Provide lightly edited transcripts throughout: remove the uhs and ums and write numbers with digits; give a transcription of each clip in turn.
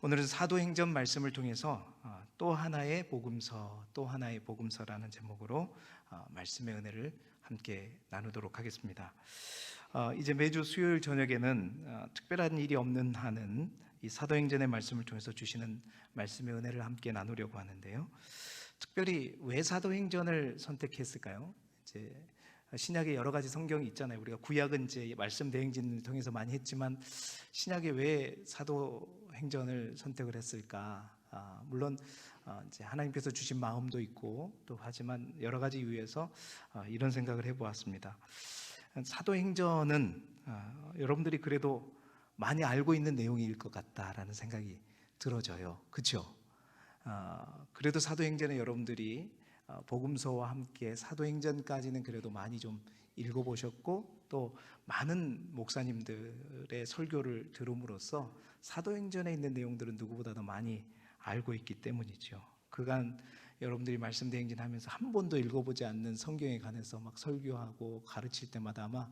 오늘은 사도행전 말씀을 통해서 또 하나의 복음서라는 제목으로 말씀의 은혜를 함께 나누도록 하겠습니다. 이제 매주 수요일 저녁에는 특별한 일이 없는 한은 이 사도행전의 말씀을 통해서 주시는 말씀의 은혜를 함께 나누려고 하는데요. 특별히 왜 사도행전을 선택했을까요? 이제 신약에 여러 가지 성경이 있잖아요. 우리가 구약은 이제 말씀 대행진을 통해서 많이 했지만 신약에 왜 사도행전을 선택을 했을까? 물론 이제 하나님께서 주신 마음도 있고 또 하지만 여러 가지 이유에서 이런 생각을 해보았습니다. 사도행전은 여러분들이 그래도 많이 알고 있는 내용일 것 같다라는 생각이 들어져요. 그렇죠? 그래도 사도행전에 여러분들이 복음서와 함께 사도행전까지는 그래도 많이 좀 읽어보셨고 또 많은 목사님들의 설교를 들음으로써 사도행전에 있는 내용들은 누구보다도 많이 알고 있기 때문이죠. 그간 여러분들이 말씀 대행진 하면서 한 번도 읽어보지 않는 성경에 관해서 막 설교하고 가르칠 때마다 아마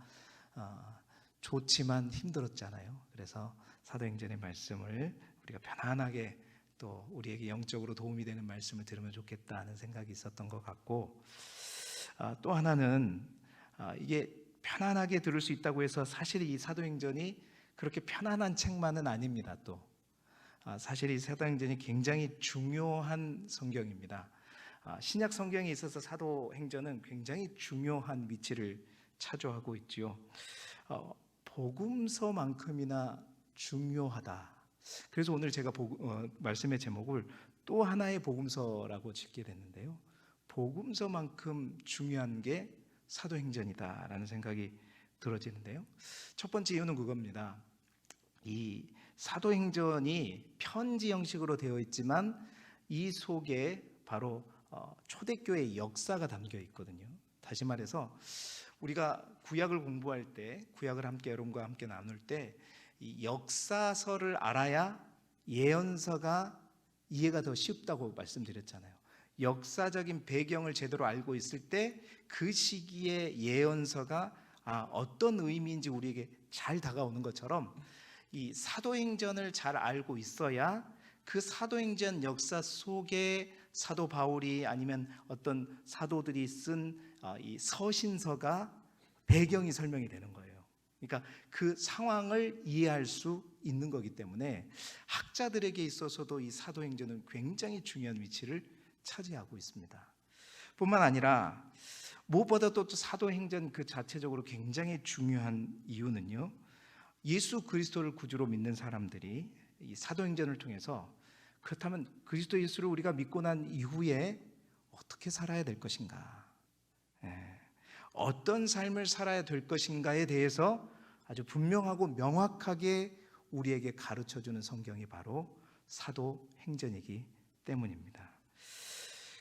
좋지만 힘들었잖아요. 그래서 사도행전의 말씀을 우리가 편안하게 또 우리에게 영적으로 도움이 되는 말씀을 들으면 좋겠다 하는 생각이 있었던 것 같고, 또 하나는 이게 편안하게 들을 수 있다고 해서 사실 이 사도행전이 그렇게 편안한 책만은 아닙니다. 또 사실 이 사도행전이 굉장히 중요한 성경입니다. 신약 성경에 있어서 사도행전은 굉장히 중요한 위치를 차지하고 있지요. 복음서만큼이나 중요하다. 그래서 오늘 제가 말씀의 제목을 또 하나의 복음서라고 짓게 됐는데요. 복음서만큼 중요한 게 사도행전이다라는 생각이 들어지는데요. 첫 번째 이유는 그겁니다. 이 사도행전이 편지 형식으로 되어 있지만 이 속에 바로 초대교회의 역사가 담겨 있거든요. 다시 말해서 우리가 구약을 공부할 때, 구약을 함께 여러분과 함께 나눌 때 이 역사서를 알아야 예언서가 이해가 더 쉽다고 말씀드렸잖아요. 역사적인 배경을 제대로 알고 있을 때 그 시기에 예언서가 어떤 의미인지 우리에게 잘 다가오는 것처럼 이 사도행전을 잘 알고 있어야 그 사도행전 역사 속에 사도 바울이 아니면 어떤 사도들이 쓴 이 서신서가 배경이 설명이 되는 거예요. 그러니까 그 상황을 이해할 수 있는 거기 때문에 학자들에게 있어서도 이 사도행전은 굉장히 중요한 위치를 차지하고 있습니다. 뿐만 아니라 무엇보다도 또 사도행전 그 자체적으로 굉장히 중요한 이유는요, 예수 그리스도를 구주로 믿는 사람들이 이 사도행전을 통해서 그렇다면 그리스도 예수를 우리가 믿고 난 이후에 어떻게 살아야 될 것인가, 어떤 삶을 살아야 될 것인가에 대해서 아주 분명하고 명확하게 우리에게 가르쳐주는 성경이 바로 사도행전이기 때문입니다.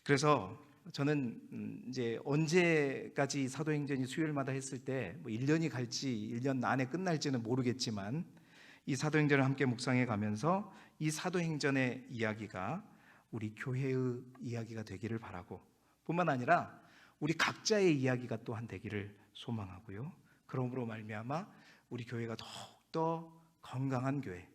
그래서 저는 이제 언제까지 사도행전이 수요일마다 했을 때 1년이 갈지 1년 안에 끝날지는 모르겠지만 이 사도행전을 함께 묵상해 가면서 이 사도행전의 이야기가 우리 교회의 이야기가 되기를 바라고, 뿐만 아니라 우리 각자의 이야기가 또한 되기를 소망하고요. 그러므로 말미암아 우리 교회가 더욱더 건강한 교회,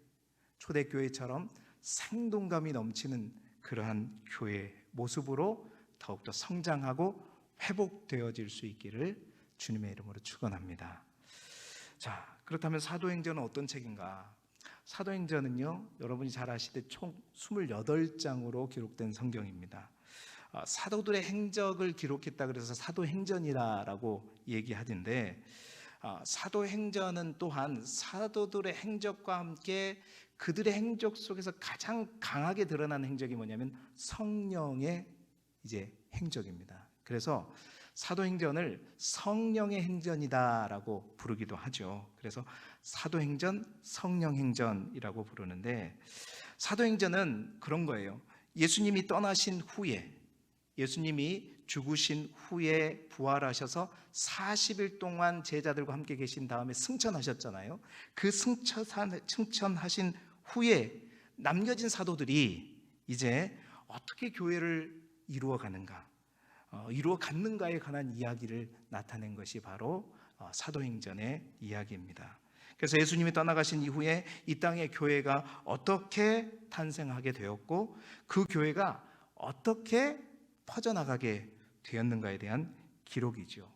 초대교회처럼 생동감이 넘치는 그러한 교회 모습으로 더욱더 성장하고 회복되어질 수 있기를 주님의 이름으로 축원합니다. 자, 그렇다면 사도행전은 어떤 책인가? 사도행전은요, 여러분이 잘 아시듯 총 28장으로 기록된 성경입니다. 사도들의 행적을 기록했다 그래서 사도행전이라고 얘기하던데, 사도행전은 또한 사도들의 행적과 함께 그들의 행적 속에서 가장 강하게 드러나는 행적이 뭐냐면 성령의 이제 행적입니다. 그래서 사도행전을 성령의 행전이다라고 부르기도 하죠. 그래서 사도행전, 성령행전이라고 부르는데, 사도행전은 그런 거예요. 예수님이 떠나신 후에, 예수님이 죽으신 후에 부활하셔서 40일 동안 제자들과 함께 계신 다음에 승천하셨잖아요. 그 승천하신 후에 남겨진 사도들이 이제 어떻게 교회를 이루어 갔는가에 관한 이야기를 나타낸 것이 바로 사도행전의 이야기입니다. 그래서 예수님이 떠나가신 이후에 이 땅의 교회가 어떻게 탄생하게 되었고 그 교회가 어떻게 퍼져나가게 되었는가에 대한 기록이죠.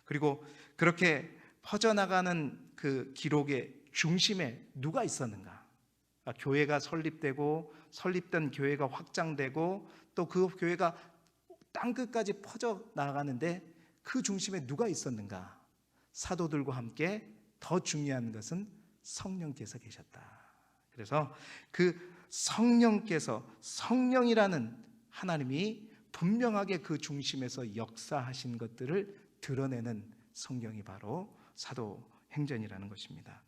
그리고 그렇게 퍼져나가는 그 기록의 중심에 누가 있었는가? 교회가 설립되고 설립된 교회가 확장되고 또 그 교회가 땅끝까지 퍼져나가는데 그 중심에 누가 있었는가? 사도들과 함께 더 중요한 것은 성령께서 계셨다. 그래서 그 성령께서, 성령이라는 하나님이 분명하게 그 중심에서 역사하신 것들을 드러내는 성경이 바로 사도행전이라는 것입니다.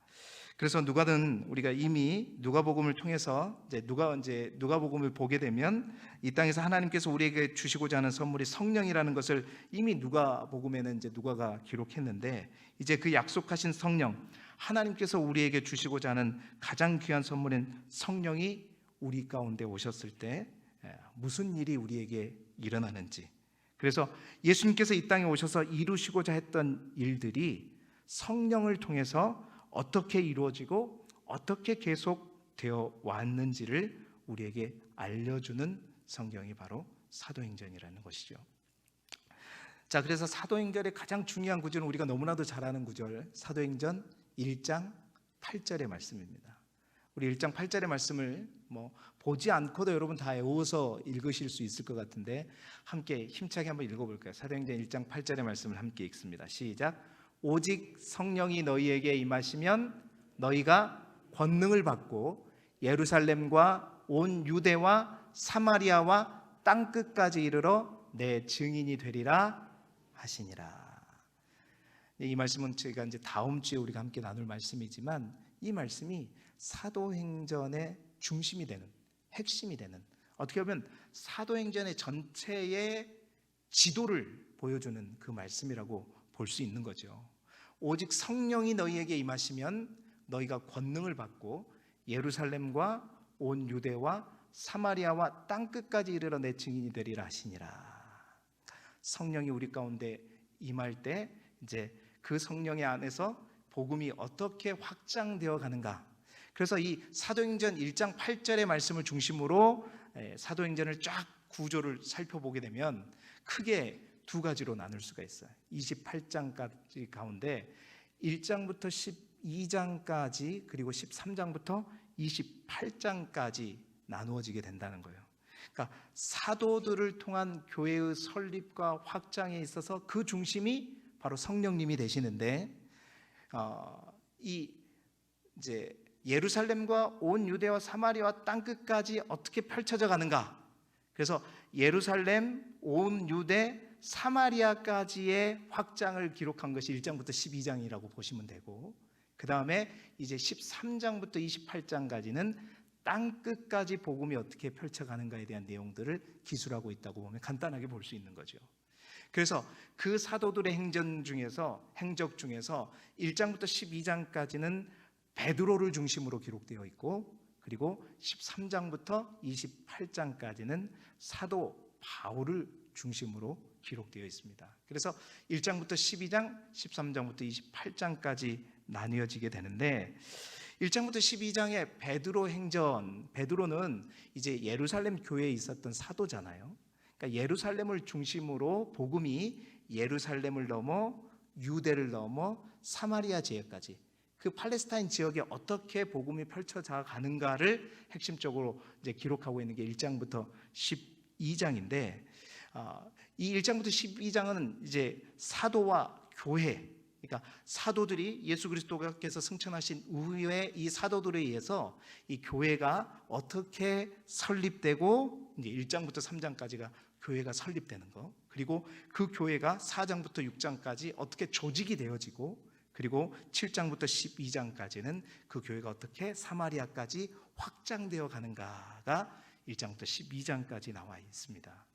그래서 누가든 우리가 이미 누가복음을 통해서 이제 누가복음을 보게 되면 이 땅에서 하나님께서 우리에게 주시고자 하는 선물이 성령이라는 것을 이미 누가복음에는 이제 누가가 기록했는데, 이제 그 약속하신 성령, 하나님께서 우리에게 주시고자 하는 가장 귀한 선물인 성령이 우리 가운데 오셨을 때 무슨 일이 우리에게 일어나는지, 그래서 예수님께서 이 땅에 오셔서 이루시고자 했던 일들이 성령을 통해서 어떻게 이루어지고 어떻게 계속되어 왔는지를 우리에게 알려주는 성경이 바로 사도행전이라는 것이죠. 자, 그래서 사도행전의 가장 중요한 구절은 우리가 너무나도 잘 아는 구절, 사도행전 1장 8절의 말씀입니다. 우리 1장 8절의 말씀을 보지 않고도 여러분 다 외워서 읽으실 수 있을 것 같은데 함께 힘차게 한번 읽어볼까요? 사도행전 1장 8절의 말씀을 함께 읽습니다. 시작. 오직 성령이 너희에게 임하시면 너희가 권능을 받고 예루살렘과 온 유대와 사마리아와 땅끝까지 이르러 내 증인이 되리라 하시니라. 이 말씀은 제가 이제 다음 주에 우리가 함께 나눌 말씀이지만 이 말씀이 사도행전의 중심이 되는, 핵심이 되는, 어떻게 보면 사도행전의 전체의 지도를 보여주는 그 말씀이라고 볼 수 있는 거죠. 오직 성령이 너희에게 임하시면 너희가 권능을 받고 예루살렘과 온 유대와 사마리아와 땅끝까지 이르러 내 증인이 되리라 하시니라. 성령이 우리 가운데 임할 때 이제 그 성령의 안에서 복음이 어떻게 확장되어 가는가. 그래서 이 사도행전 1장 8절의 말씀을 중심으로 사도행전을 쫙 구조를 살펴보게 되면 크게 두 가지로 나눌 수가 있어요. 28장까지 가운데 1장부터 12장까지 그리고 13장부터 28장까지 나누어지게 된다는 거예요. 그러니까 사도들을 통한 교회의 설립과 확장에 있어서 그 중심이 바로 성령님이 되시는데, 이 이제 예루살렘과 온 유대와 사마리아와 땅끝까지 어떻게 펼쳐져 가는가. 그래서 예루살렘, 온 유대, 사마리아까지의 확장을 기록한 것이 1장부터 12장이라고 보시면 되고, 그 다음에 이제 13장부터 28장까지는 땅끝까지 복음이 어떻게 펼쳐가는가에 대한 내용들을 기술하고 있다고 보면 간단하게 볼 수 있는 거죠. 그래서 그 사도들의 행적 중에서 1장부터 12장까지는 베드로를 중심으로 기록되어 있고, 그리고 13장부터 28장까지는 사도 바울을 중심으로 기록되어 있습니다. 그래서 1장부터 12장, 13장부터 28장까지 나뉘어지게 되는데, 1장부터 12장의 베드로 행전, 베드로는 이제 예루살렘 교회에 있었던 사도잖아요. 그러니까 예루살렘을 중심으로 복음이 예루살렘을 넘어 유대를 넘어 사마리아 지역까지, 그 팔레스타인 지역에 어떻게 복음이 펼쳐져 가는가를 핵심적으로 이제 기록하고 있는 게 1장부터 12장인데, 이 1장부터 12장은 이제 사도와 교회, 그러니까 사도들이 예수 그리스도께서 승천하신 이후에 이 사도들에 의해서 이 교회가 어떻게 설립되고, 이제 1장부터 3장까지가 교회가 설립되는 거, 그리고 그 교회가 4장부터 6장까지 어떻게 조직이 되어지고, 그리고 7장부터 12장까지는 그 교회가 어떻게 사마리아까지 확장되어 가는가가 1장부터 12장까지 나와 있습니다.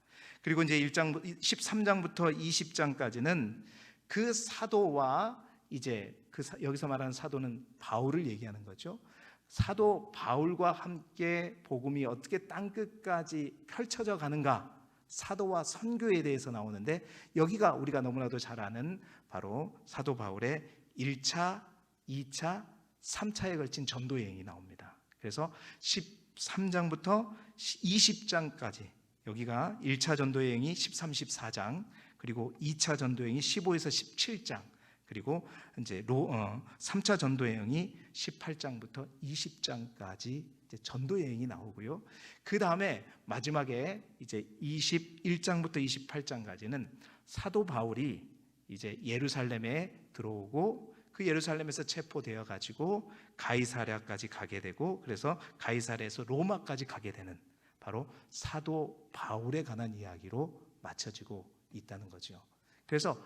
그리고 이제 13장부터 20장까지는 그 사도와 이제 여기서 말하는 사도는 바울을 얘기하는 거죠. 사도 바울과 함께 복음이 어떻게 땅끝까지 펼쳐져 가는가, 사도와 선교에 대해서 나오는데, 여기가 우리가 너무나도 잘 아는 바로 사도 바울의 1차, 2차, 3차에 걸친 전도 여행이 나옵니다. 그래서 13장부터 20장까지 여기가 1차 전도 여행이 13, 14장, 그리고 2차 전도 여행이 15에서 17장, 그리고 이제 3차 전도 여행이 18장부터 20장까지 이제 전도 여행이 나오고요. 그 다음에 마지막에 이제 21장부터 28장까지는 사도 바울이 이제 예루살렘에 들어오고 그 예루살렘에서 체포되어 가지고 가이사랴까지 가게 되고, 그래서 가이사랴에서 로마까지 가게 되는 바로 사도 바울에 관한 이야기로 맞춰지고 있다는 거죠. 그래서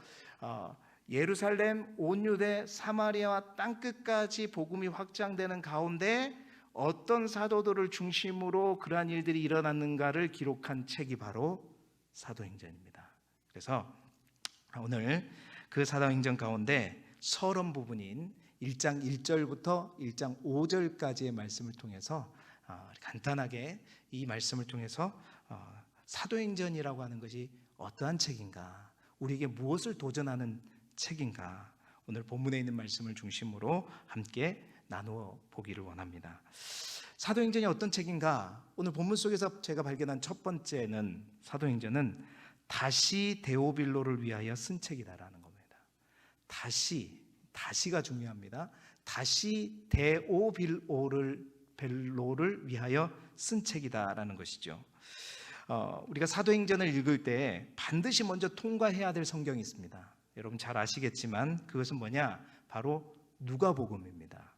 예루살렘, 온 유대, 사마리아와 땅끝까지 복음이 확장되는 가운데 어떤 사도들을 중심으로 그러한 일들이 일어났는가를 기록한 책이 바로 사도행전입니다. 그래서 오늘 그 사도행전 가운데 서론 부분인 1장 1절부터 1장 5절까지의 말씀을 통해서 간단하게 이 말씀을 통해서 사도행전이라고 하는 것이 어떠한 책인가, 우리에게 무엇을 도전하는 책인가, 오늘 본문에 있는 말씀을 중심으로 함께 나누어 보기를 원합니다. 사도행전이 어떤 책인가? 오늘 본문 속에서 제가 발견한 첫 번째는, 사도행전은 다시 데오빌로를 위하여 쓴 책이다라는 겁니다. 다시가 중요합니다. 다시 데오빌로를 위하여 쓴 책이다라는 것이죠. 우리가 사도행전을 읽을 때 반드시 먼저 통과해야 될 성경이 있습니다. 여러분 잘 아시겠지만 그것은 뭐냐? 바로 누가복음입니다.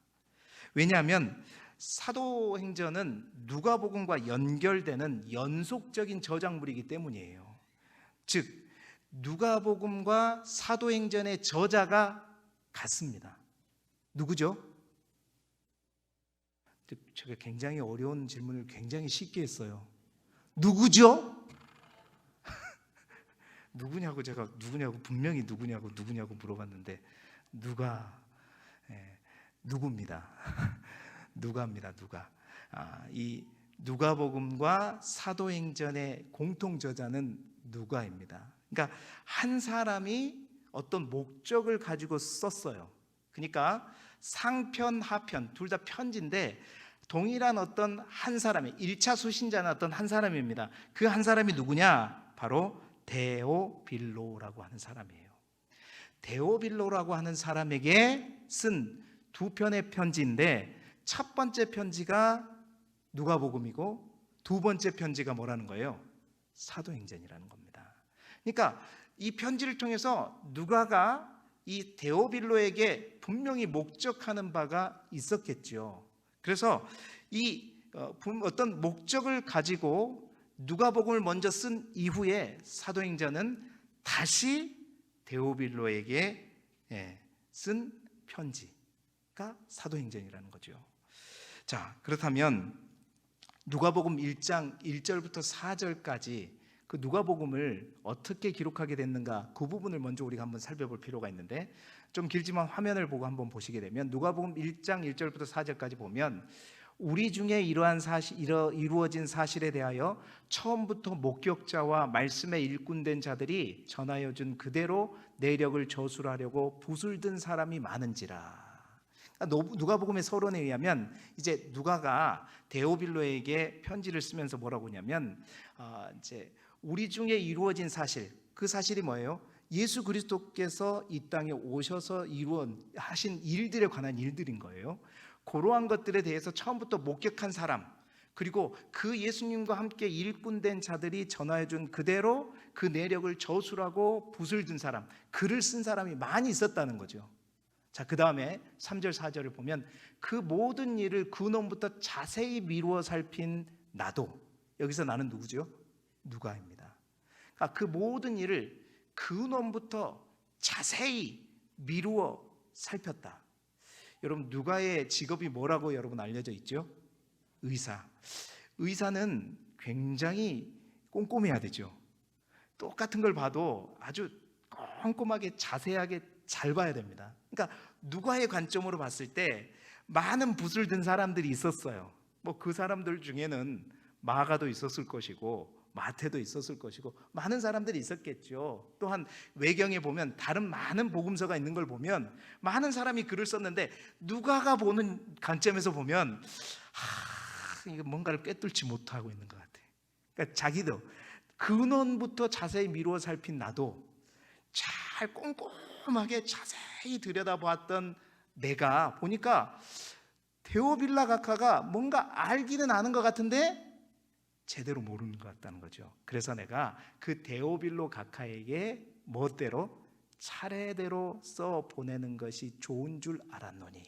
왜냐하면 사도행전은 누가복음과 연결되는 연속적인 저작물이기 때문이에요. 즉 누가복음과 사도행전의 저자가 같습니다. 누구죠? 제가 굉장히 어려운 질문을 굉장히 쉽게 했어요. 누구죠? 누구냐고 제가 분명히 누구냐고 물어봤는데 누구입니다. 누가입니다. 이 누가복음과 사도행전의 공통 저자는 누가입니다. 그러니까 한 사람이 어떤 목적을 가지고 썼어요. 그러니까 상편, 하편 둘 다 편지인데 동일한 어떤 한 사람의 1차 수신자는 어떤 한 사람입니다. 그 한 사람이 누구냐? 바로 데오빌로라고 하는 사람이에요. 데오빌로라고 하는 사람에게 쓴 두 편의 편지인데 첫 번째 편지가 누가복음이고 두 번째 편지가 뭐라는 거예요? 사도행전이라는 겁니다. 그러니까 이 편지를 통해서 누가가 이 데오빌로에게 분명히 목적하는 바가 있었겠죠. 그래서 이 어떤 목적을 가지고 누가복음을 먼저 쓴 이후에 사도행전은 다시 데오빌로에게 쓴 편지가 사도행전이라는 거죠. 자, 그렇다면 누가복음 1장 1절부터 4절까지 그 누가복음을 어떻게 기록하게 됐는가, 그 부분을 먼저 우리가 한번 살펴볼 필요가 있는데, 좀 길지만 화면을 보고 한번 보시게 되면 누가복음 1장 1절부터 4절까지 보면 우리 중에 이루어진 사실에 대하여 처음부터 목격자와 말씀에 일꾼된 자들이 전하여 준 그대로 내력을 저술하려고 붓을 든 사람이 많은지라. 누가복음의 서론에 의하면 이제 누가가 데오빌로에게 편지를 쓰면서 뭐라고 하냐면 이제 우리 중에 이루어진 사실, 그 사실이 뭐예요? 예수 그리스도께서 이 땅에 오셔서 하신 일들에 관한 일들인 거예요. 그러한 것들에 대해서 처음부터 목격한 사람, 그리고 그 예수님과 함께 일꾼된 자들이 전하여준 그대로 그 내력을 저술하고 붓을 든 사람, 글을 쓴 사람이 많이 있었다는 거죠. 자, 그 다음에 3절 4절을 보면 그 모든 일을 근원부터 자세히 미루어 살핀 나도, 여기서 나는 누구죠? 누가입니다. 그러니까 그 모든 일을 근원부터 자세히 미루어 살폈다. 여러분 누가의 직업이 뭐라고 여러분 알려져 있죠? 의사. 의사는 굉장히 꼼꼼해야 되죠. 똑같은 걸 봐도 아주 꼼꼼하게 자세하게 잘 봐야 됩니다. 그러니까 누가의 관점으로 봤을 때 많은 붓을 든 사람들이 있었어요. 뭐 그 사람들 중에는 마가도 있었을 것이고 마태도 있었을 것이고 많은 사람들이 있었겠죠. 또한 외경에 보면 다른 많은 복음서가 있는 걸 보면 많은 사람이 글을 썼는데 누가가 보는 관점에서 보면 이거 뭔가를 꿰뚫지 못하고 있는 것 같아요. 그러니까 자기도 근원부터 자세히 미루어 살핀 나도 잘 꼼꼼하게 자세히 들여다보았던 내가 보니까 데오빌라 각하가 뭔가 알기는 아는 것 같은데 제대로 모르는 것 같다는 거죠. 그래서 내가 그 데오빌로 각하에게 멋대로 차례대로 써 보내는 것이 좋은 줄 알았노니.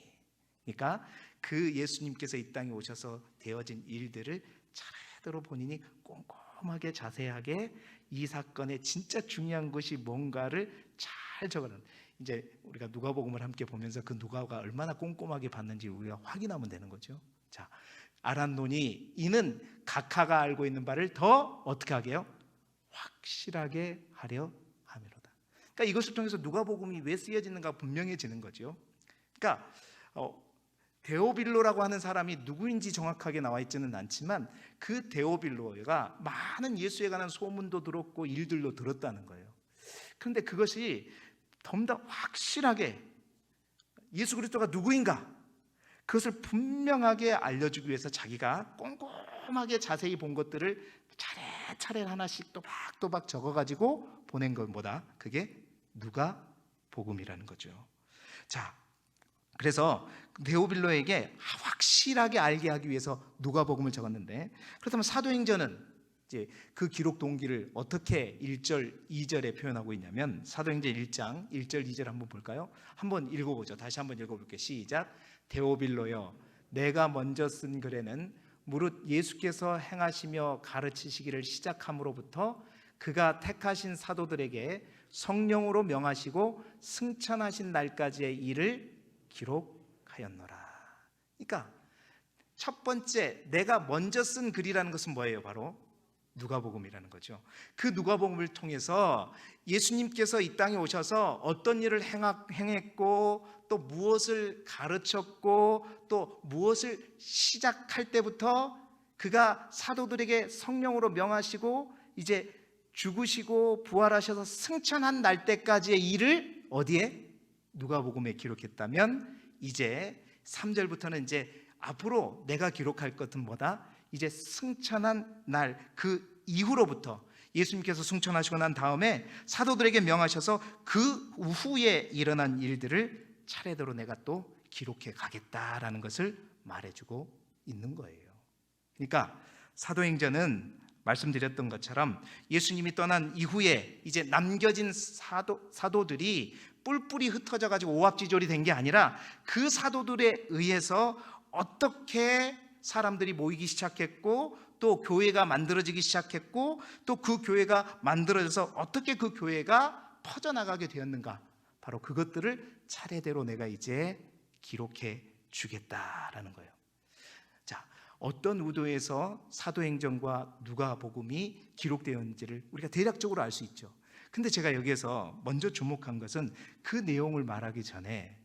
그러니까 그 예수님께서 이 땅에 오셔서 되어진 일들을 차례대로 본인이 꼼꼼하게 자세하게 이 사건의 진짜 중요한 것이 뭔가를 잘 적어놓은, 이제 우리가 누가복음을 함께 보면서 그 누가가 얼마나 꼼꼼하게 봤는지 우리가 확인하면 되는 거죠. 자, 알았노니 이는 각하가 알고 있는 바를 더 어떻게 하게요? 확실하게 하려 함이로다. 그러니까 이것을 통해서 누가복음이 왜 쓰여지는가 분명해지는 거죠. 그러니까 데오빌로라고 하는 사람이 누구인지 정확하게 나와 있지는 않지만 그 데오빌로가 많은 예수에 관한 소문도 들었고 일들도 들었다는 거예요. 그런데 그것이 더 확실하게 예수 그리스도가 누구인가 그것을 분명하게 알려주기 위해서 자기가 꼼꼼하게 자세히 본 것들을 차례차례 하나씩 또박또박 적어가지고 보낸 건 뭐다? 그게 누가복음이라는 거죠. 자, 그래서 데오빌로에게 확실하게 알게 하기 위해서 누가복음을 적었는데, 그렇다면 사도행전은 이제 그 기록 동기를 어떻게 1절, 2절에 표현하고 있냐면 사도행전 1장 1절, 2절 한번 볼까요? 한번 읽어보죠. 다시 한번 읽어볼게요. 시작. 데오빌로여, 내가 먼저 쓴 글에는 무릇 예수께서 행하시며 가르치시기를 시작함으로부터 그가 택하신 사도들에게 성령으로 명하시고 승천하신 날까지의 일을 기록하였노라. 그러니까 첫 번째 내가 먼저 쓴 글이라는 것은 뭐예요? 바로 누가복음이라는 거죠. 그 누가복음을 통해서 예수님께서 이 땅에 오셔서 어떤 일을 행했고 또 무엇을 가르쳤고 또 무엇을 시작할 때부터 그가 사도들에게 성령으로 명하시고 이제 죽으시고 부활하셔서 승천한 날 때까지의 일을 어디에? 누가복음에 기록했다면 이제 3절부터는 이제 앞으로 내가 기록할 것은 뭐다? 이제 승천한 날 그 이후로부터 예수님께서 승천하시고 난 다음에 사도들에게 명하셔서 그 후에 일어난 일들을 차례대로 내가 또 기록해 가겠다라는 것을 말해주고 있는 거예요. 그러니까 사도행전은 말씀드렸던 것처럼 예수님이 떠난 이후에 이제 남겨진 사도들이 뿔뿔이 흩어져 가지고 오합지졸이 된 게 아니라 그 사도들에 의해서 어떻게 사람들이 모이기 시작했고 또 교회가 만들어지기 시작했고 또 그 교회가 만들어져서 어떻게 그 교회가 퍼져나가게 되었는가, 바로 그것들을 차례대로 내가 이제 기록해 주겠다라는 거예요. 자, 어떤 의도에서 사도행전과 누가복음이 기록되었는지를 우리가 대략적으로 알 수 있죠. 근데 제가 여기에서 먼저 주목한 것은 그 내용을 말하기 전에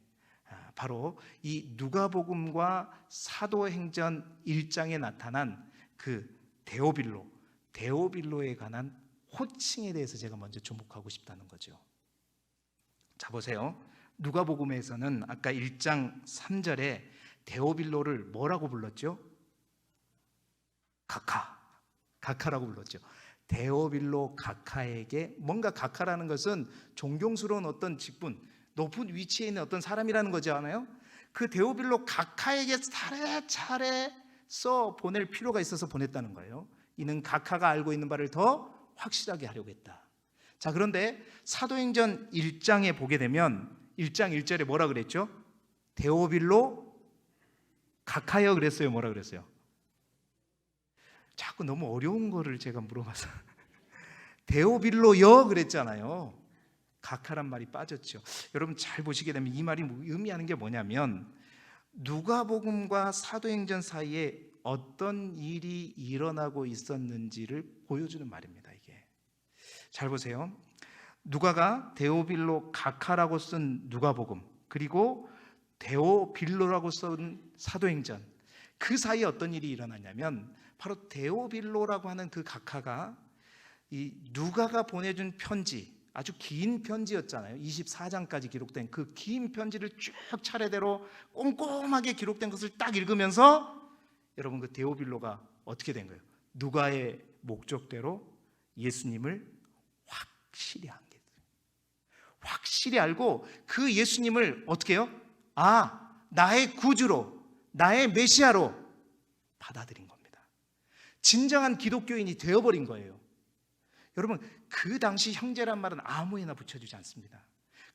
바로 이 누가복음과 사도행전 1장에 나타난 그 데오빌로에 관한 호칭에 대해서 제가 먼저 주목하고 싶다는 거죠. 자, 보세요. 누가복음에서는 아까 1장 3절에 데오빌로를 뭐라고 불렀죠? 각하라고 불렀죠. 데오빌로 각하에게, 뭔가 각하라는 것은 존경스러운 어떤 직분, 높은 위치에 있는 어떤 사람이라는 거잖아요. 그 데오빌로 각하에게 차례차례 써 보낼 필요가 있어서 보냈다는 거예요. 이는 각하가 알고 있는 바를 더 확실하게 하려고 했다. 자, 그런데 사도행전 1장에 보게 되면 1장 1절에 뭐라 그랬죠? 데오빌로 각하여 그랬어요? 뭐라 그랬어요? 자꾸 너무 어려운 거를 제가 물어봐서 데오빌로여 그랬잖아요. 각하란 말이 빠졌죠. 여러분 잘 보시게 되면 이 말이 의미하는 게 뭐냐면 누가복음과 사도행전 사이에 어떤 일이 일어나고 있었는지를 보여주는 말입니다. 이게 잘 보세요. 누가가 데오빌로 각하라고 쓴 누가복음, 그리고 데오빌로라고 쓴 사도행전, 그 사이에 어떤 일이 일어났냐면 바로 데오빌로라고 하는 그 각하가 이 누가가 보내준 편지, 아주 긴 편지였잖아요. 24장까지 기록된 그 긴 편지를 쭉 차례대로 꼼꼼하게 기록된 것을 딱 읽으면서 여러분 그 데오빌로가 어떻게 된 거예요? 누가의 목적대로 예수님을 확실히 안 게, 확실히 알고 그 예수님을 어떻게 해요? 나의 구주로, 나의 메시아로 받아들인 겁니다. 진정한 기독교인이 되어버린 거예요. 여러분, 그 당시 형제란 말은 아무에나 붙여주지 않습니다.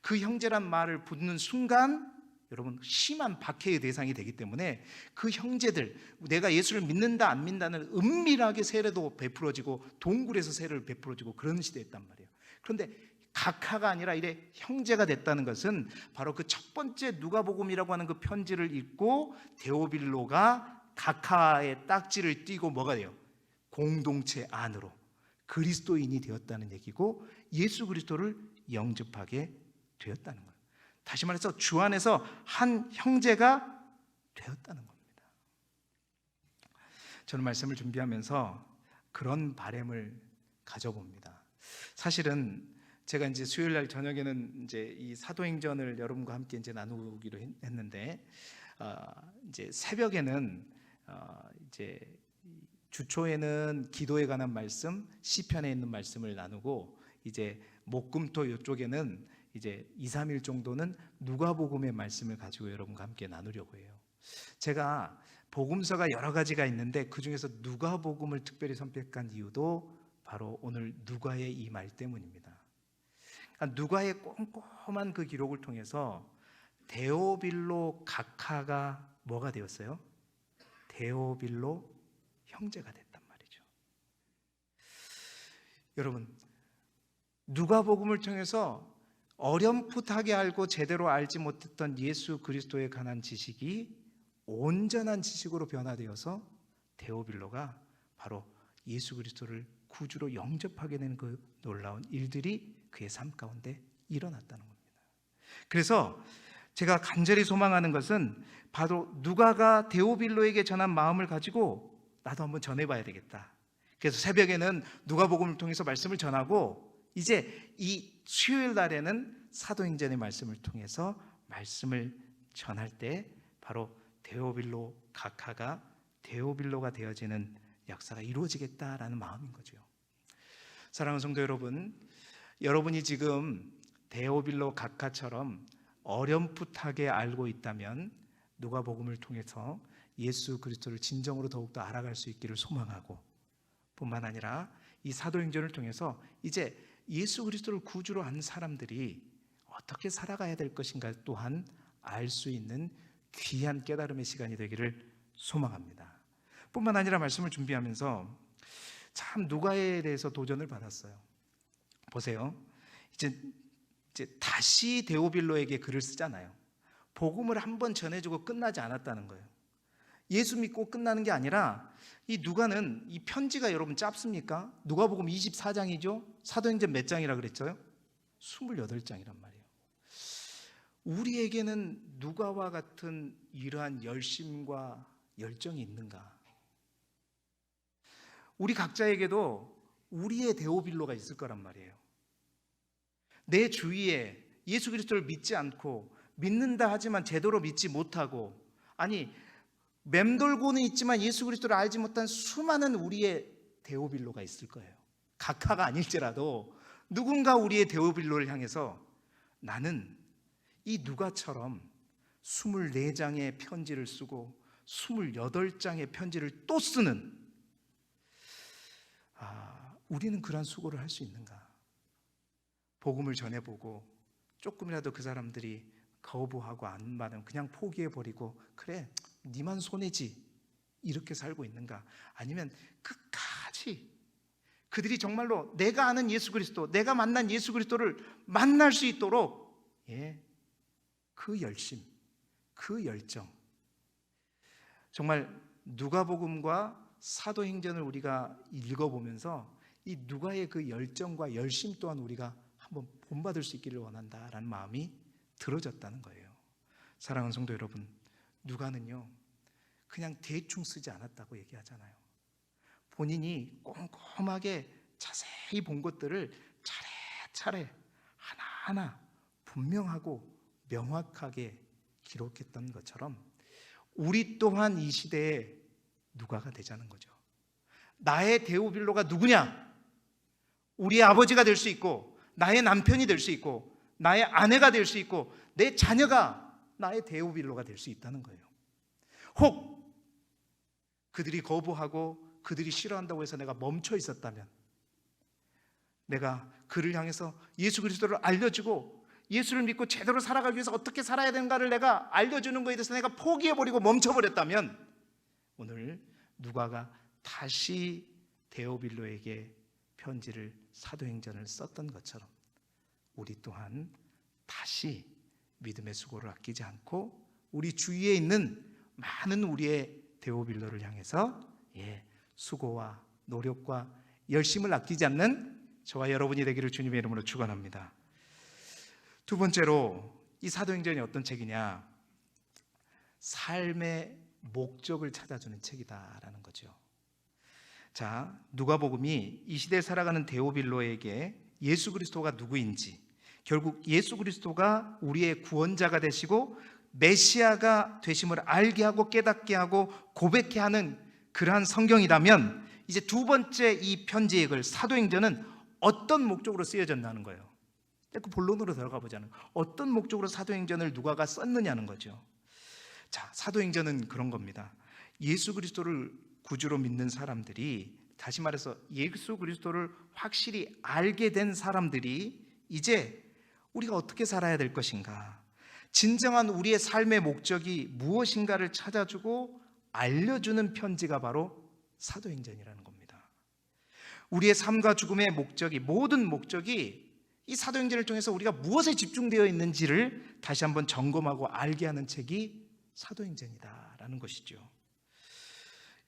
그 형제란 말을 붙는 순간 여러분 심한 박해의 대상이 되기 때문에 그 형제들, 내가 예수를 믿는다 안 믿는다는 은밀하게 세례도 베풀어지고 동굴에서 세례를 베풀어지고 그런 시대였단 말이에요. 그런데 각하가 아니라 이래 형제가 됐다는 것은 바로 그 첫 번째 누가복음이라고 하는 그 편지를 읽고 데오빌로가 각하의 딱지를 띄고 뭐가 돼요? 공동체 안으로 그리스도인이 되었다는 얘기고 예수 그리스도를 영접하게 되었다는 거예요. 다시 말해서 주 안에서 한 형제가 되었다는 겁니다. 저는 말씀을 준비하면서 그런 바람을 가져봅니다. 사실은 제가 이제 수요일 날 저녁에는 이제 이 사도행전을 여러분과 함께 이제 나누기로 했는데, 이제 새벽에는 이제 주초에는 기도에 관한 말씀, 시편에 있는 말씀을 나누고, 이제 목금토 이쪽에는 이제 2, 3일 정도는 누가복음의 말씀을 가지고 여러분과 함께 나누려고 해요. 제가 복음서가 여러 가지가 있는데 그 중에서 누가복음을 특별히 선택한 이유도 바로 오늘 누가의 이 말 때문입니다. 누가의 꼼꼼한 그 기록을 통해서 데오빌로 각하가 뭐가 되었어요? 데오빌로 형제가 됐단 말이죠. 여러분, 누가복음을 통해서 어렴풋하게 알고 제대로 알지 못했던 예수 그리스도에 관한 지식이 온전한 지식으로 변화되어서 데오빌로가 바로 예수 그리스도를 구주로 영접하게 되는 그 놀라운 일들이 그의 삶 가운데 일어났다는 겁니다. 그래서 제가 간절히 소망하는 것은 바로 누가가 데오빌로에게 전한 마음을 가지고 나도 한번 전해봐야 되겠다. 그래서 새벽에는 누가복음을 통해서 말씀을 전하고, 이제 이 수요일 날에는 사도행전의 말씀을 통해서 말씀을 전할 때 바로 데오빌로 각하가 데오빌로가 되어지는 역사가 이루어지겠다라는 마음인 거죠. 사랑하는 성도 여러분, 여러분이 지금 데오빌로 각하처럼 어렴풋하게 알고 있다면 누가복음을 통해서 예수 그리스도를 진정으로 더욱더 알아갈 수 있기를 소망하고, 뿐만 아니라 이 사도행전을 통해서 이제 예수 그리스도를 구주로 한 사람들이 어떻게 살아가야 될 것인가 또한 알 수 있는 귀한 깨달음의 시간이 되기를 소망합니다. 뿐만 아니라 말씀을 준비하면서 참 누가에 대해서 도전을 받았어요. 보세요. 이제 다시 데오빌로에게 글을 쓰잖아요. 복음을 한번 전해주고 끝나지 않았다는 거예요. 예수 믿고 끝나는 게 아니라 이 누가는 이 편지가 여러분 짧습니까? 누가복음 24장이죠. 사도행전 몇 장이라 그랬어요? 28장이란 말이에요. 우리에게는 누가와 같은 이러한 열심과 열정이 있는가? 우리 각자에게도 우리의 데오빌로가 있을 거란 말이에요. 내 주위에 예수 그리스도를 믿지 않고 믿는다 하지만 제대로 믿지 못하고, 아니 맴돌고는 있지만 예수 그리스도를 알지 못한 수많은 우리의 데오빌로가 있을 거예요. 각하가 아닐지라도 누군가 우리의 데오빌로를 향해서 나는 이 누가처럼 24장의 편지를 쓰고 28장의 편지를 또 쓰는, 우리는 그러한 수고를 할 수 있는가? 복음을 전해보고 조금이라도 그 사람들이 거부하고 안 받으면 그냥 포기해버리고, 그래 니만 손해지, 이렇게 살고 있는가? 아니면 끝까지 그들이 정말로 내가 아는 예수 그리스도, 내가 만난 예수 그리스도를 만날 수 있도록 그 열심, 그 열정, 정말 누가복음과 사도행전을 우리가 읽어보면서 이 누가의 그 열정과 열심 또한 우리가 한번 본받을 수 있기를 원한다라는 마음이 들어졌다는 거예요. 사랑하는 성도 여러분, 누가는요 그냥 대충 쓰지 않았다고 얘기하잖아요. 본인이 꼼꼼하게 자세히 자세히 본 것들을 차례차례 하나하나 분명하고 명확하게 기록했던 것처럼 우리 또한 이 시대에 누가가 되자는 거죠. 나의 데오빌로가 누구냐? 우리의 아버지가 될 수 있고, 나의 남편이 될 수 있고, 나의 아내가 될 수 있고, 내 자녀가 나의 데오빌로가 될 수 있다는 거예요. 혹 그들이 거부하고 그들이 싫어한다고 해서 내가 멈춰 있었다면, 내가 그를 향해서 예수 그리스도를 알려주고 예수를 믿고 제대로 살아가기 위해서 어떻게 살아야 되는가를 내가 알려주는 것에 대해서 내가 포기해버리고 멈춰버렸다면, 오늘 누가가 다시 데오빌로에게 편지를, 사도행전을 썼던 것처럼 우리 또한 다시 믿음의 수고를 아끼지 않고 우리 주위에 있는 많은 우리의 데오빌로를 향해서 수고와 노력과 열심을 아끼지 않는 저와 여러분이 되기를 주님의 이름으로 축원합니다. 두 번째로, 이 사도행전이 어떤 책이냐? 삶의 목적을 찾아주는 책이다라는 거죠. 자, 누가복음이 이 시대에 살아가는 데오빌로에게 예수 그리스도가 누구인지, 결국 예수 그리스도가 우리의 구원자가 되시고 메시아가 되심을 알게 하고 깨닫게 하고 고백케 하는 그러한 성경이라면, 이제 두 번째 이 편지의 글 사도행전은 어떤 목적으로 쓰여졌나는 거예요. 그 본론으로 들어가 보자는, 어떤 목적으로 사도행전을 누가가 썼느냐는 거죠. 자, 사도행전은 그런 겁니다. 예수 그리스도를 구주로 믿는 사람들이, 다시 말해서 예수 그리스도를 확실히 알게 된 사람들이 이제 우리가 어떻게 살아야 될 것인가, 진정한 우리의 삶의 목적이 무엇인가를 찾아주고 알려주는 편지가 바로 사도행전이라는 겁니다. 우리의 삶과 죽음의 목적이, 모든 목적이 이 사도행전을 통해서 우리가 무엇에 집중되어 있는지를 다시 한번 점검하고 알게 하는 책이 사도행전이다라는 것이죠.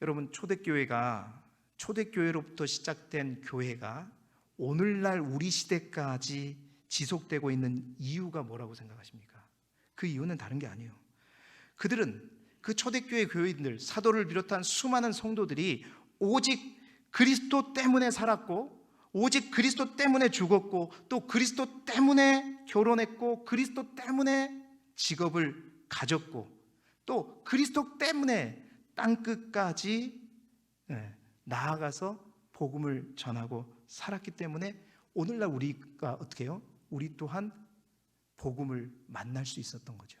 여러분, 초대교회로부터 시작된 교회가 오늘날 우리 시대까지 지속되고 있는 이유가 뭐라고 생각하십니까? 그 이유는 다른 게 아니에요. 그들은, 그 초대교회 교회인들, 사도를 비롯한 수많은 성도들이 오직 그리스도 때문에 살았고, 오직 그리스도 때문에 죽었고, 또 그리스도 때문에 결혼했고, 그리스도 때문에 직업을 가졌고, 또 그리스도 때문에 땅끝까지 나아가서 복음을 전하고 살았기 때문에 오늘날 우리가 어떻게 해요? 우리 또한 복음을 만날 수 있었던 거죠.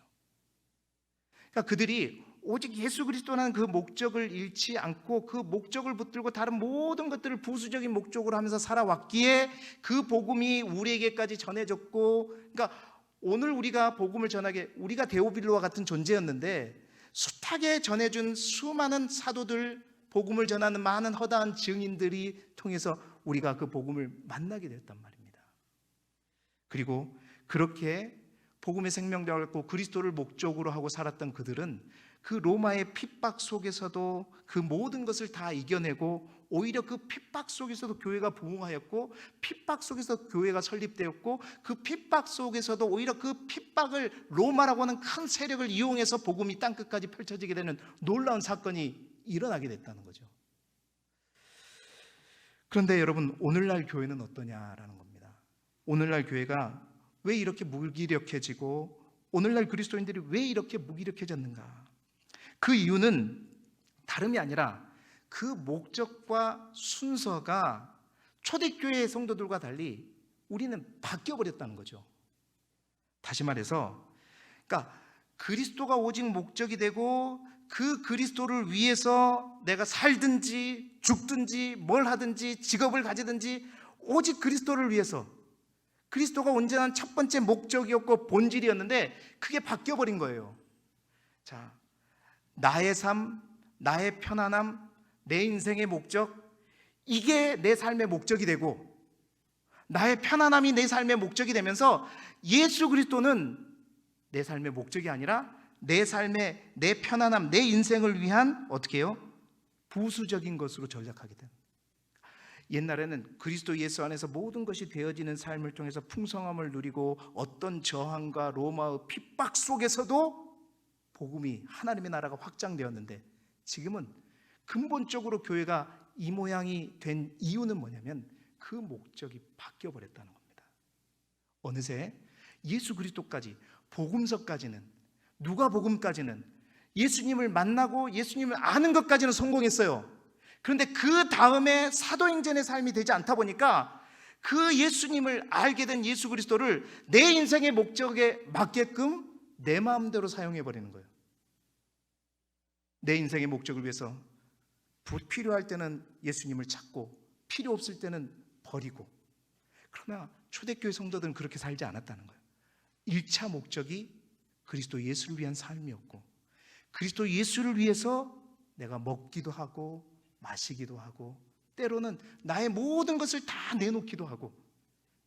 그러니까 그들이 오직 예수 그리스도라는 그 목적을 잃지 않고 그 목적을 붙들고 다른 모든 것들을 부수적인 목적으로 하면서 살아왔기에 그 복음이 우리에게까지 전해졌고, 그러니까 오늘 우리가 복음을 전하게, 우리가 데오빌로와 같은 존재였는데 숱하게 전해준 수많은 사도들, 복음을 전하는 많은 허다한 증인들이 통해서 우리가 그 복음을 만나게 됐단 말입니다. 그리고 그렇게 복음의 생명력을 갖고 그리스도를 목적으로 하고 살았던 그들은 그 로마의 핍박 속에서도 그 모든 것을 다 이겨내고, 오히려 그 핍박 속에서도 교회가 부흥하였고, 핍박 속에서 교회가 설립되었고, 그 핍박 속에서도 오히려 그 핍박을, 로마라고 하는 큰 세력을 이용해서 복음이 땅끝까지 펼쳐지게 되는 놀라운 사건이 일어나게 됐다는 거죠. 그런데 여러분, 오늘날 교회는 어떠냐라는 겁니다. 오늘날 교회가 왜 이렇게 무기력해지고 오늘날 그리스도인들이 왜 이렇게 무기력해졌는가? 그 이유는 다름이 아니라 그 목적과 순서가 초대교회의 성도들과 달리 우리는 바뀌어버렸다는 거죠. 다시 말해서, 그러니까 그리스도가 오직 목적이 되고 그 그리스도를 위해서 내가 살든지 죽든지 뭘 하든지 직업을 가지든지 오직 그리스도를 위해서, 그리스도가 온전한 첫 번째 목적이었고 본질이었는데 그게 바뀌어버린 거예요. 자, 나의 삶, 나의 편안함, 내 인생의 목적, 이게 내 삶의 목적이 되고, 나의 편안함이 내 삶의 목적이 되면서 예수 그리스도는 내 삶의 목적이 아니라 내 삶의, 내 편안함, 내 인생을 위한 어떻게 해요? 부수적인 것으로 전락하게 된. 옛날에는 그리스도 예수 안에서 모든 것이 되어지는 삶을 통해서 풍성함을 누리고 어떤 저항과 로마의 핍박 속에서도 복음이, 하나님의 나라가 확장되었는데, 지금은 근본적으로 교회가 이 모양이 된 이유는 뭐냐면 그 목적이 바뀌어 버렸다는 겁니다. 어느새 예수 그리스도까지, 복음서까지는, 누가복음까지는 예수님을 만나고 예수님을 아는 것까지는 성공했어요. 그런데 그 다음에 사도행전의 삶이 되지 않다 보니까 그 예수님을 알게 된 예수 그리스도를 내 인생의 목적에 맞게끔 내 마음대로 사용해 버리는 거예요. 내 인생의 목적을 위해서 필요할 때는 예수님을 찾고 필요 없을 때는 버리고. 그러나 초대교회 성도들은 그렇게 살지 않았다는 거예요. 1차 목적이 그리스도 예수를 위한 삶이었고, 그리스도 예수를 위해서 내가 먹기도 하고 마시기도 하고 때로는 나의 모든 것을 다 내놓기도 하고,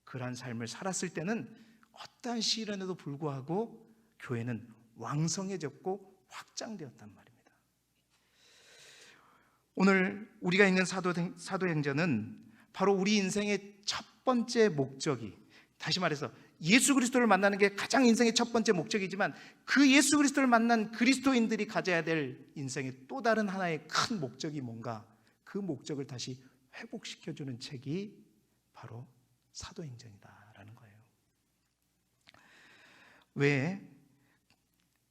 그러한 삶을 살았을 때는 어떠한 시련에도 불구하고 교회는 왕성해졌고 확장되었단 말입니다. 오늘 우리가 읽는 사도행전은 바로 우리 인생의 첫 번째 목적이, 다시 말해서 예수 그리스도를 만나는 게 가장 인생의 첫 번째 목적이지만, 그 예수 그리스도를 만난 그리스도인들이 가져야 될 인생의 또 다른 하나의 큰 목적이 뭔가, 그 목적을 다시 회복시켜주는 책이 바로 사도행전이다라는 거예요.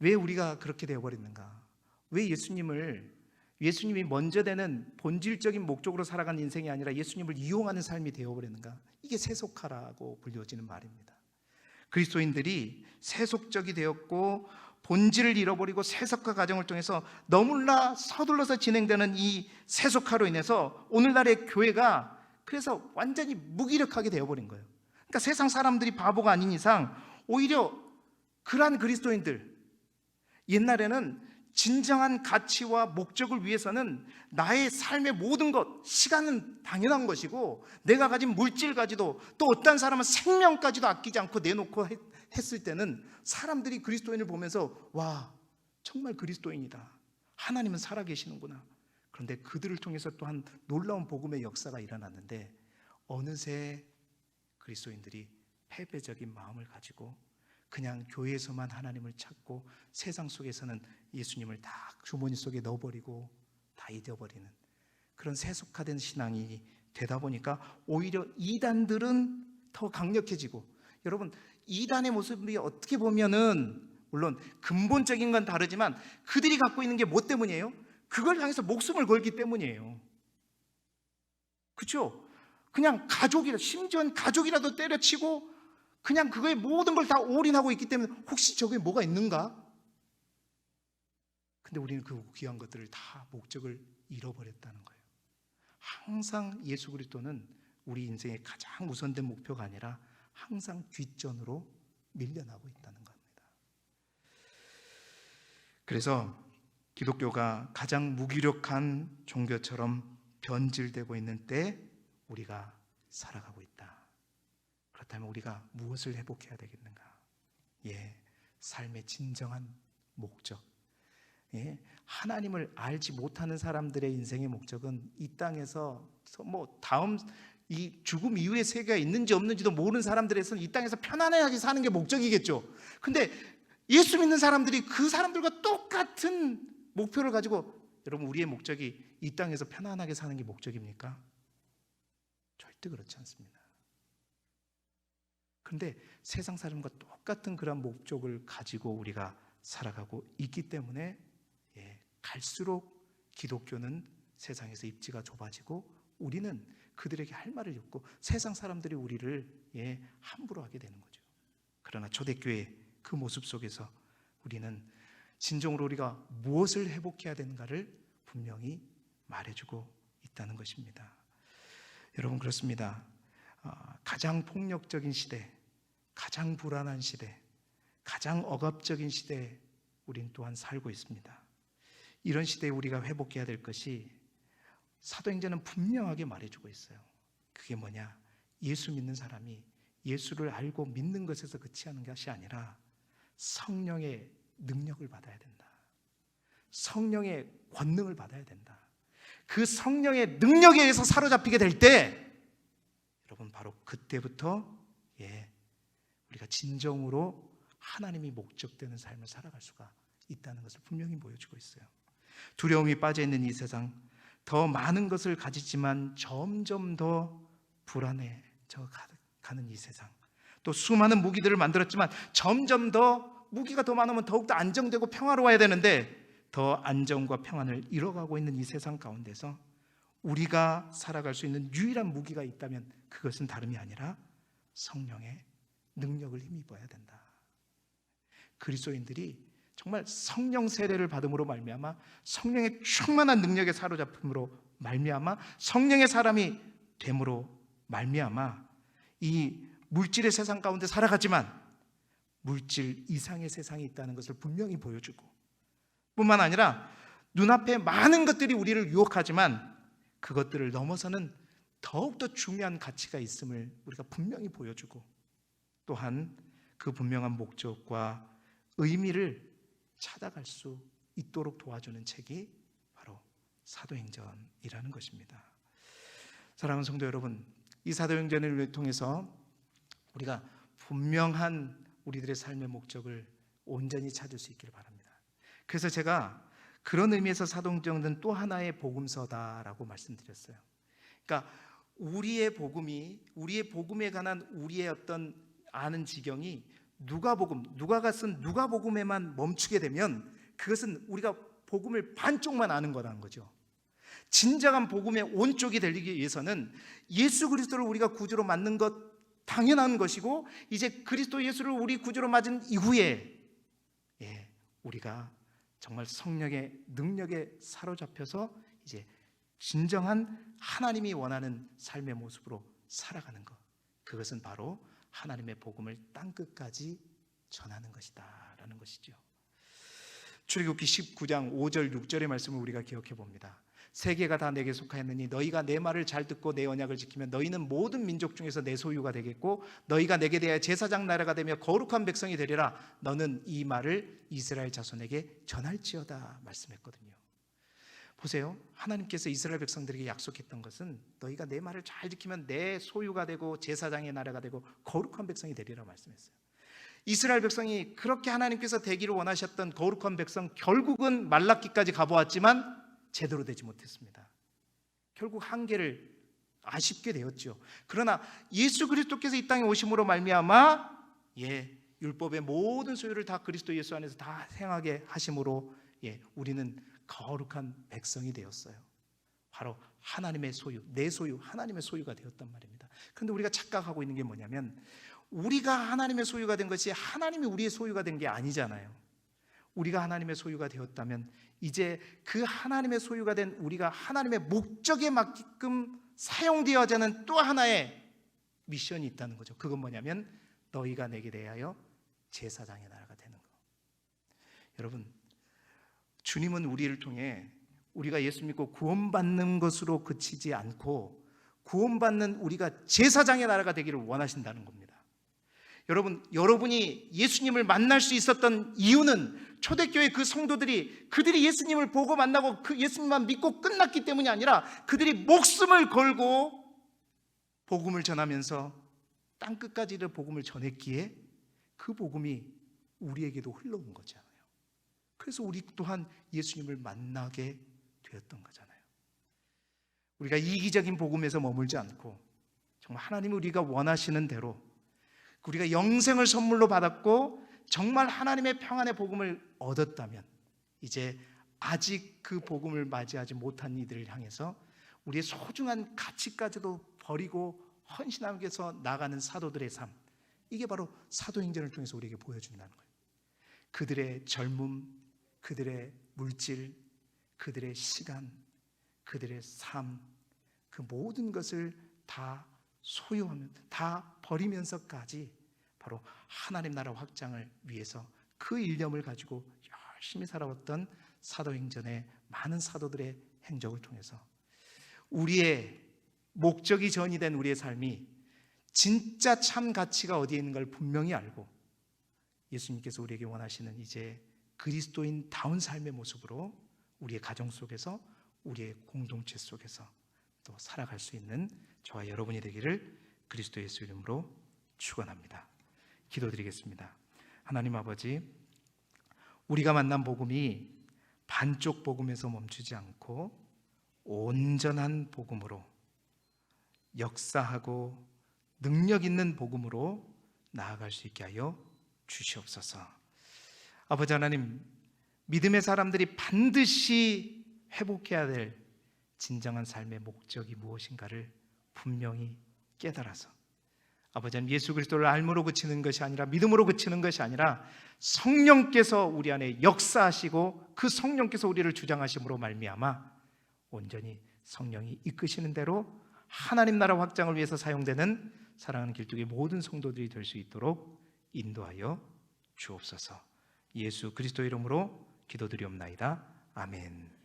왜 우리가 그렇게 되어버렸는가? 왜 예수님이 먼저 되는 본질적인 목적으로 살아가는 인생이 아니라 예수님을 이용하는 삶이 되어버렸는가? 이게 세속화라고 불려지는 말입니다. 그리스도인들이 세속적이 되었고 본질을 잃어버리고 세속화 과정을 통해서 너무나 서둘러서 진행되는 이 세속화로 인해서 오늘날의 교회가 그래서 완전히 무기력하게 되어버린 거예요. 그러니까 세상 사람들이 바보가 아닌 이상 오히려 그러한 그리스도인들, 옛날에는 진정한 가치와 목적을 위해서는 나의 삶의 모든 것, 시간은 당연한 것이고 내가 가진 물질까지도, 또 어떤 사람은 생명까지도 아끼지 않고 내놓고 했을 때는 사람들이 그리스도인을 보면서 와, 정말 그리스도인이다, 하나님은 살아계시는구나. 그런데 그들을 통해서 또한 놀라운 복음의 역사가 일어났는데, 어느새 그리스도인들이 패배적인 마음을 가지고 그냥 교회에서만 하나님을 찾고 세상 속에서는 예수님을 다 주머니 속에 넣어버리고 다 잊어버리는 그런 세속화된 신앙이 되다 보니까 오히려 이단들은 더 강력해지고, 여러분, 이단의 모습이 어떻게 보면은 물론 근본적인 건 다르지만 그들이 갖고 있는 게 뭐 때문이에요? 그걸 향해서 목숨을 걸기 때문이에요. 그렇죠? 그냥 심지어는 가족이라도 때려치고 그냥 그거에 모든 걸 다 올인하고 있기 때문에 혹시 저게 뭐가 있는가? 근데 우리는 그 귀한 것들을 다 목적을 잃어버렸다는 거예요. 항상 예수 그리스도는 우리 인생의 가장 우선된 목표가 아니라 항상 뒷전으로 밀려나고 있다는 겁니다. 그래서 기독교가 가장 무기력한 종교처럼 변질되고 있는 때 우리가 살아가고 있다. 그렇다면 우리가 무엇을 회복해야 되겠는가? 삶의 진정한 목적. 하나님을 알지 못하는 사람들의 인생의 목적은 이 땅에서 다음 이 죽음 이후의 세계가 있는지 없는지도 모르는 사람들에서는 이 땅에서 편안하게 사는 게 목적이겠죠. 근데 예수 믿는 사람들이 그 사람들과 똑같은 목표를 가지고, 여러분, 우리의 목적이 이 땅에서 편안하게 사는 게 목적입니까? 절대 그렇지 않습니다. 그런데 세상 사람과 똑같은 그런 목적을 가지고 우리가 살아가고 있기 때문에 갈수록 기독교는 세상에서 입지가 좁아지고 우리는 그들에게 할 말을 듣고 세상 사람들이 우리를 함부로 하게 되는 거죠. 그러나 초대교회 그 모습 속에서 우리는 진정으로 우리가 무엇을 회복해야 되는가를 분명히 말해주고 있다는 것입니다. 여러분, 그렇습니다. 가장 폭력적인 시대, 가장 불안한 시대, 가장 억압적인 시대에 우린 또한 살고 있습니다. 이런 시대에 우리가 회복해야 될 것이 사도행전은 분명하게 말해주고 있어요. 그게 뭐냐? 예수 믿는 사람이 예수를 알고 믿는 것에서 그치하는 것이 아니라 성령의 능력을 받아야 된다. 성령의 권능을 받아야 된다. 그 성령의 능력에 의해서 사로잡히게 될 때, 여러분, 바로 그때부터 우리가 진정으로 하나님이 목적되는 삶을 살아갈 수가 있다는 것을 분명히 보여주고 있어요. 두려움이 빠져있는 이 세상, 더 많은 것을 가지지만 점점 더 불안해져 가는 이 세상, 또 수많은 무기들을 만들었지만 점점 더 무기가 더 많으면 더욱더 안정되고 평화로워야 되는데 더 안정과 평안을 잃어가고 있는 이 세상 가운데서 우리가 살아갈 수 있는 유일한 무기가 있다면 그것은 다름이 아니라 성령의 능력을 힘입어야 된다. 그리스도인들이 정말 성령 세례를 받음으로 말미암아 성령의 충만한 능력에 사로잡힘으로 말미암아 성령의 사람이 됨으로 말미암아 이 물질의 세상 가운데 살아가지만 물질 이상의 세상이 있다는 것을 분명히 보여주고, 뿐만 아니라 눈앞에 많은 것들이 우리를 유혹하지만 그것들을 넘어서는 더욱더 중요한 가치가 있음을 우리가 분명히 보여주고, 또한 그 분명한 목적과 의미를 찾아갈 수 있도록 도와주는 책이 바로 사도행전이라는 것입니다. 사랑하는 성도 여러분, 이 사도행전을 통해서 우리가 분명한 우리들의 삶의 목적을 온전히 찾을 수 있기를 바랍니다. 그래서 제가 그런 의미에서 사도행전은 또 하나의 복음서다라고 말씀드렸어요. 그러니까 우리의 복음에 관한 우리의 어떤 아는 지경이 누가가 쓴 누가복음에만 멈추게 되면 그것은 우리가 복음을 반쪽만 아는 거라는 거죠. 진정한 복음의 온쪽이 되기 위해서는 예수 그리스도를 우리가 구주로 맞는 것 당연한 것이고, 이제 그리스도 예수를 우리 구주로 맞은 이후에 우리가 정말 성령의 능력에 사로잡혀서 이제 진정한 하나님이 원하는 삶의 모습으로 살아가는 것, 그것은 바로 하나님의 복음을 땅끝까지 전하는 것이다 라는 것이죠. 출애굽기 19장 5절 6절의 말씀을 우리가 기억해 봅니다. 세계가 다 내게 속하였느니 너희가 내 말을 잘 듣고 내 언약을 지키면 너희는 모든 민족 중에서 내 소유가 되겠고 너희가 내게 대하여 제사장 나라가 되며 거룩한 백성이 되리라. 너는 이 말을 이스라엘 자손에게 전할지어다 말씀했거든요. 보세요, 하나님께서 이스라엘 백성들에게 약속했던 것은 너희가 내 말을 잘 지키면 내 소유가 되고 제사장의 나라가 되고 거룩한 백성이 되리라 말씀했어요. 이스라엘 백성이 그렇게 하나님께서 되기를 원하셨던 거룩한 백성, 결국은 말라기까지 가보았지만 제대로 되지 못했습니다. 결국 한계를 아쉽게 되었죠. 그러나 예수 그리스도께서 이 땅에 오심으로 말미암아 율법의 모든 소유를 다 그리스도 예수 안에서 다 행하게 하심으로 우리는 거룩한 백성이 되었어요. 바로 하나님의 소유, 내 소유, 하나님의 소유가 되었단 말입니다. 그런데 우리가 착각하고 있는 게 뭐냐면 우리가 하나님의 소유가 된 것이 하나님이 우리의 소유가 된 게 아니잖아요. 우리가 하나님의 소유가 되었다면 이제 그 하나님의 소유가 된 우리가 하나님의 목적에 맞게끔 사용되어야 하는 또 하나의 미션이 있다는 거죠. 그건 뭐냐면 너희가 내게 대하여 제사장의 나라가 되는 거. 여러분, 주님은 우리를 통해 우리가 예수 믿고 구원받는 것으로 그치지 않고 구원받는 우리가 제사장의 나라가 되기를 원하신다는 겁니다. 여러분이 예수님을 만날 수 있었던 이유는 초대교회 그 성도들이 그들이 예수님을 보고 만나고 그 예수님만 믿고 끝났기 때문이 아니라 그들이 목숨을 걸고 복음을 전하면서 땅끝까지 복음을 전했기에 그 복음이 우리에게도 흘러온 거잖아요. 그래서 우리 또한 예수님을 만나게 되었던 거잖아요. 우리가 이기적인 복음에서 머물지 않고 정말 하나님이 우리가 원하시는 대로 우리가 영생을 선물로 받았고 정말 하나님의 평안의 복음을 얻었다면 이제 아직 그 복음을 맞이하지 못한 이들을 향해서 우리의 소중한 가치까지도 버리고 헌신하기 위해서 나가는 사도들의 삶, 이게 바로 사도행전을 통해서 우리에게 보여준다는 거예요. 그들의 젊음, 그들의 물질, 그들의 시간, 그들의 삶, 그 모든 것을 다 소유하면 다 버리면서까지 바로 하나님 나라 확장을 위해서 그 일념을 가지고 열심히 살아왔던 사도행전의 많은 사도들의 행적을 통해서 우리의 목적이 전이된 우리의 삶이 진짜 참 가치가 어디에 있는 걸 분명히 알고 예수님께서 우리에게 원하시는 이제 그리스도인다운 삶의 모습으로 우리의 가정 속에서 우리의 공동체 속에서 또 살아갈 수 있는 저와 여러분이 되기를 그리스도 예수 이름으로 축원합니다. 기도드리겠습니다. 하나님 아버지, 우리가 만난 복음이 반쪽 복음에서 멈추지 않고 온전한 복음으로 역사하고 능력 있는 복음으로 나아갈 수 있게 하여 주시옵소서. 아버지 하나님, 믿음의 사람들이 반드시 회복해야 될 진정한 삶의 목적이 무엇인가를 분명히 깨달아서 아버지 하나님, 예수 그리스도를 알므로 그치는 것이 아니라 믿음으로 그치는 것이 아니라 성령께서 우리 안에 역사하시고 그 성령께서 우리를 주장하심으로 말미암아 온전히 성령이 이끄시는 대로 하나님 나라 확장을 위해서 사용되는 사랑하는 길쭉의 모든 성도들이 될 수 있도록 인도하여 주옵소서. 예수 그리스도 이름으로 기도드리옵나이다. 아멘.